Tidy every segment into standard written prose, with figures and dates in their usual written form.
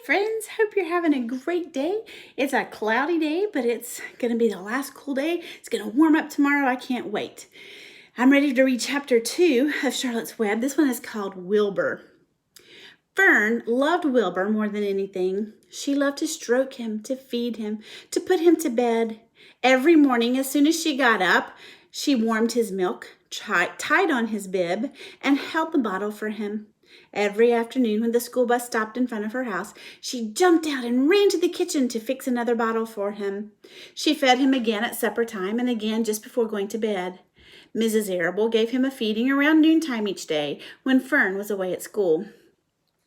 friends. Hope you're having a great day. It's a cloudy day, but it's going to be the last cool day. It's going to warm up tomorrow. I can't wait. I'm ready to read chapter 2 of Charlotte's Web. This one is called Wilbur. Fern loved Wilbur more than anything. She loved to stroke him, to feed him, to put him to bed. Every morning, as soon as she got up, she warmed his milk, tied on his bib, and held the bottle for him. Every afternoon when the school bus stopped in front of her house, she jumped out and ran to the kitchen to fix another bottle for him. She fed him again at supper time and again just before going to bed. Mrs. Arable gave him a feeding around noontime each day when Fern was away at school.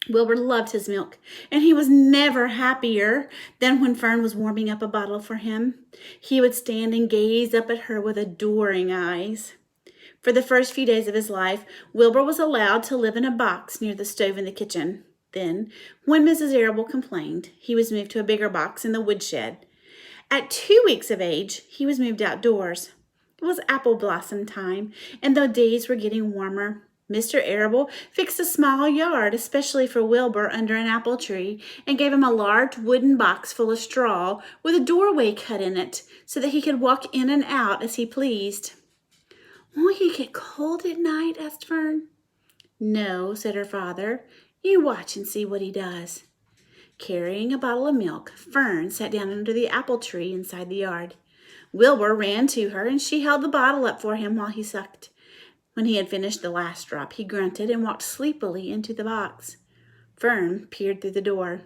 Wilbur loved his milk, and he was never happier than when Fern was warming up a bottle for him. He would stand and gaze up at her with adoring eyes. For the first few days of his life, Wilbur was allowed to live in a box near the stove in the kitchen. Then, when Mrs. Arable complained, he was moved to a bigger box in the woodshed. At 2 weeks of age, he was moved outdoors. It was apple blossom time, and the days were getting warmer. Mr. Arable fixed a small yard especially for Wilbur under an apple tree and gave him a large wooden box full of straw with a doorway cut in it so that he could walk in and out as he pleased. "Won't he get cold at night?" asked Fern. "No," said her father. "You watch and see what he does." Carrying a bottle of milk, Fern sat down under the apple tree inside the yard. Wilbur ran to her, and she held the bottle up for him while he sucked. When he had finished the last drop, he grunted and walked sleepily into the box. Fern peered through the door.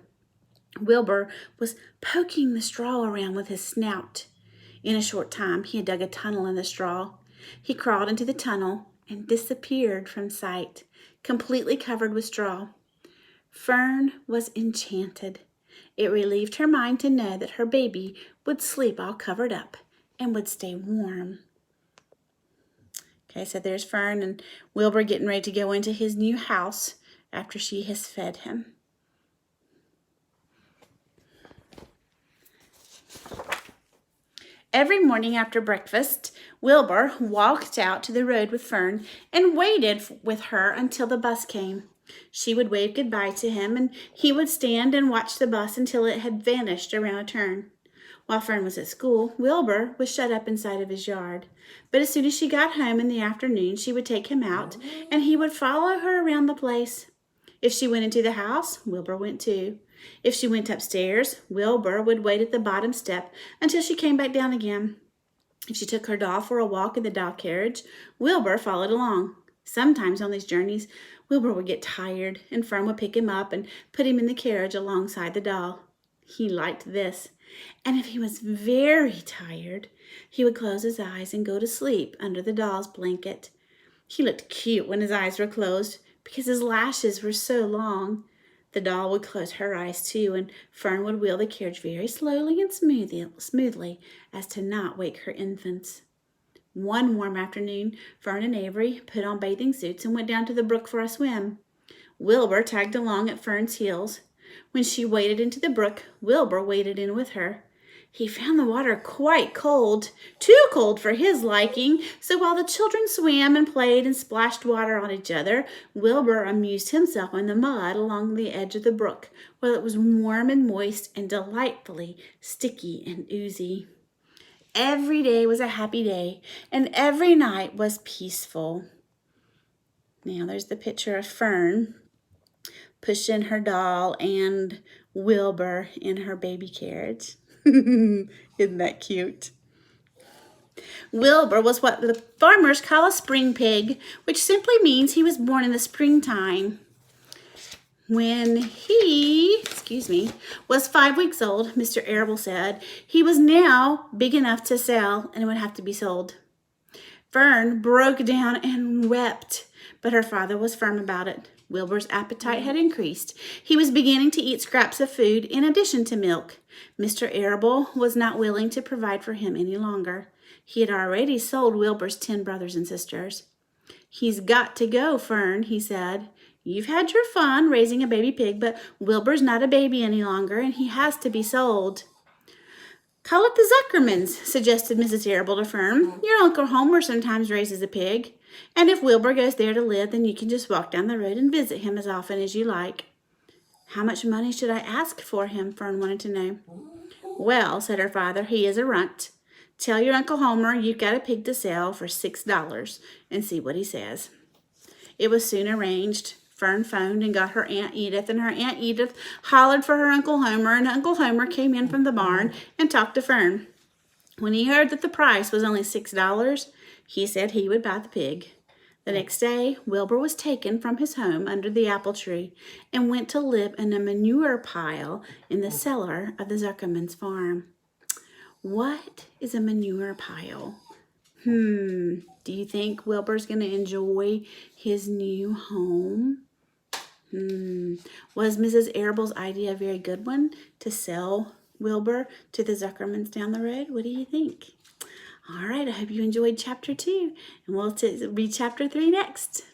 Wilbur was poking the straw around with his snout. In a short time, he had dug a tunnel in the straw. He crawled into the tunnel and disappeared from sight, completely covered with straw. Fern was enchanted. It relieved her mind to know that her baby would sleep all covered up and would stay warm. Okay, so there's Fern and Wilbur getting ready to go into his new house after she has fed him. Every morning after breakfast, Wilbur walked out to the road with Fern and waited with her until the bus came. She would wave goodbye to him, and he would stand and watch the bus until it had vanished around a turn. While Fern was at school, Wilbur was shut up inside of his yard. But as soon as she got home in the afternoon, she would take him out, and he would follow her around the place. If she went into the house, Wilbur went too. If she went upstairs, Wilbur would wait at the bottom step until she came back down again. If she took her doll for a walk in the doll carriage, Wilbur followed along. Sometimes on these journeys, Wilbur would get tired, and Fern would pick him up and put him in the carriage alongside the doll. He liked this, and if he was very tired, he would close his eyes and go to sleep under the doll's blanket. He looked cute when his eyes were closed because his lashes were so long. The doll would close her eyes too, and Fern would wheel the carriage very slowly and smoothly as to not wake her infants. One warm afternoon, Fern and Avery put on bathing suits and went down to the brook for a swim. Wilbur tagged along at Fern's heels. When she waded into the brook, Wilbur waded in with her. He found the water quite cold, too cold for his liking, so while the children swam and played and splashed water on each other, Wilbur amused himself in the mud along the edge of the brook, where it was warm and moist and delightfully sticky and oozy. Every day was a happy day, and every night was peaceful. Now there's the picture of Fern pushing her doll and Wilbur in her baby carriage. Isn't that cute? Wilbur was what the farmers call a spring pig, which simply means he was born in the springtime. When he, was 5 weeks old, Mr. Arable said he was now big enough to sell and would have to be sold. Fern broke down and wept, but her father was firm about it. Wilbur's appetite had increased. He was beginning to eat scraps of food in addition to milk. Mr. Arable was not willing to provide for him any longer. He had already sold Wilbur's 10 brothers and sisters. "He's got to go, Fern," he said. "You've had your fun raising a baby pig, but Wilbur's not a baby any longer, and he has to be sold." "Call it the Zuckermans," suggested Mrs. Arable to Fern. "Your Uncle Homer sometimes raises a pig. And if Wilbur goes there to live, then you can just walk down the road and visit him as often as you like." How much money should I ask for him? Fern wanted to know. Well, said her father, he is a runt. Tell your Uncle Homer you've got a pig to sell for $6 and see what he says. It was soon arranged. Fern phoned and got her Aunt Edith, and her Aunt Edith hollered for her Uncle Homer, and Uncle Homer came in from the barn and talked to Fern. When he heard that the price was only $6, he said he would buy the pig. The next day, Wilbur was taken from his home under the apple tree and went to live in a manure pile in the cellar of the Zuckerman's farm. What is a manure pile? Do you think Wilbur's going to enjoy his new home? Was Mrs. Arable's idea a very good one to sell Wilbur to the Zuckermans down the road? What do you think? All right, I hope you enjoyed chapter 2, and we'll read chapter 3 next.